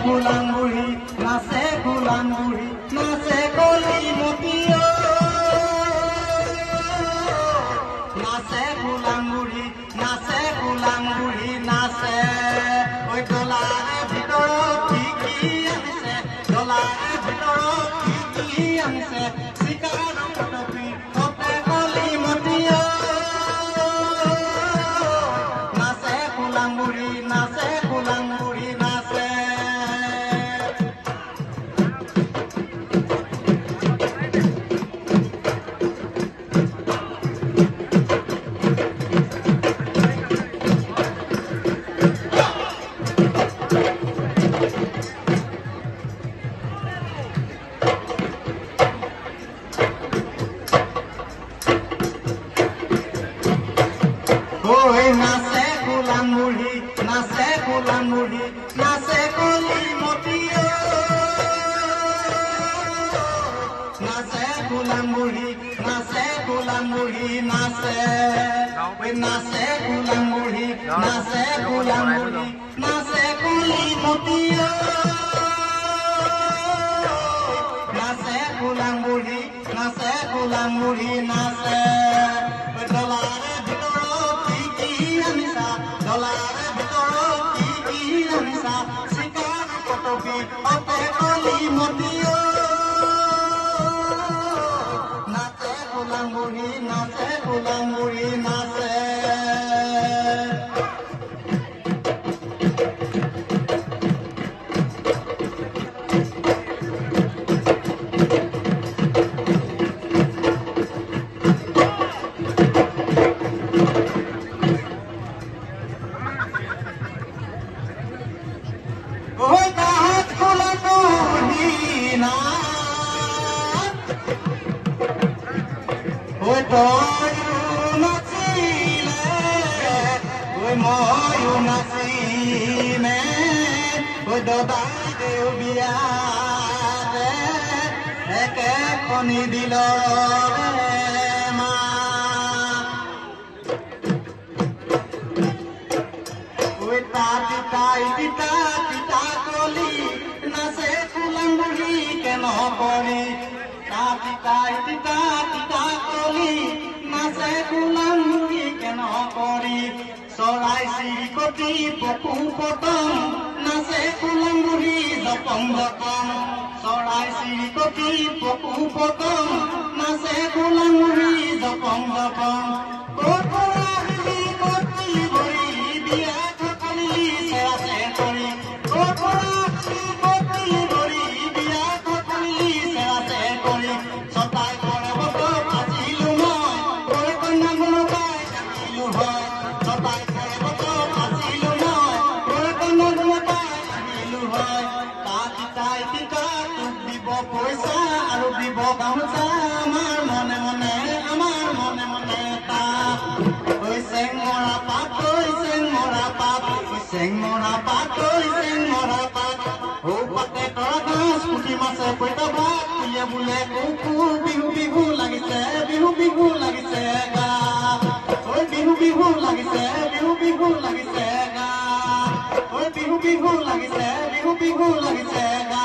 গোলাম বুঢ়ী নাচে গোলাম বুঢ়ী নাচে কলি মতিয় নাচে গোলাম বুঢ়ী নাচে গোলাম বুঢ়ী নাচে ঐ ডলাৰে ভিতৰত কি আনিছে ডলাৰে ভিতৰত কি আনিছে চিকাৰ পটপি অতে কলি মতিয় নাচে গোলাম বুঢ়ী নাচে গোলাম বুঢ়ী নাচে নাচে গোলাম বুঢ়ী নাচে গোলাম বুঢ়ী নাচে কলি মতিয় নাচে গোলাম বুঢ়ী নাচে গোলাম বুঢ়ী নাচে নাচে গোলাম বুঢ়ী নাচে গোলাম বুঢ়ী নাচে কলি মতিয় নাচে গোলাম বুঢ়ী নাচে গোলাম বুঢ়ী নাচে ডলাৰে ভিতৰত কি আনিছা ডলাৰে ভিতৰত কি আনিছা চিকাৰ পটপি অতে কলি মতিয় নাচে গোলাম বুঢ়ী নাচে গোলাম বুঢ়ী নাচে ওই কাহাত খোলানো না ওই তয়ু নাচিলে ওই ময়ো নাচিমে ওই দদাই দেউ বিয়াতে একে কণী দিল মা ওই তাই তিতা তিতা কলি নাচে গোলাম বুঢ়ী কেন পৰি তাই তিতা তিতা কলি নাচে গোলাম বুঢ়ী কেন পৰি চৰাই চিৰিকটি পশু পতং নাচে গোলাম বুঢ়ী জপং জপং চৰাই চিৰিকটি পশু পতং নাচে গোলাম বুঢ়ী জপং জপং পইচা আৰু দিব গামোচা আমাৰ মনে মনে তাক চেং মৰা পাত চেং মৰা পাত চেং মৰা পাত চেং মৰা পাত ও পাতে তৰা গাছ পুঠি মাছে পইতা ভাত কুলিয়ে বোলে কুকু বিহু বিহু লাগিছে বিহু বিহু লাগিছে গা ঐ বিহু বিহু লাগিছে বিহু বিহু লাগিছে গা ঐ বিহু বিহু লাগিছে বিহু বিহু লাগিছে গা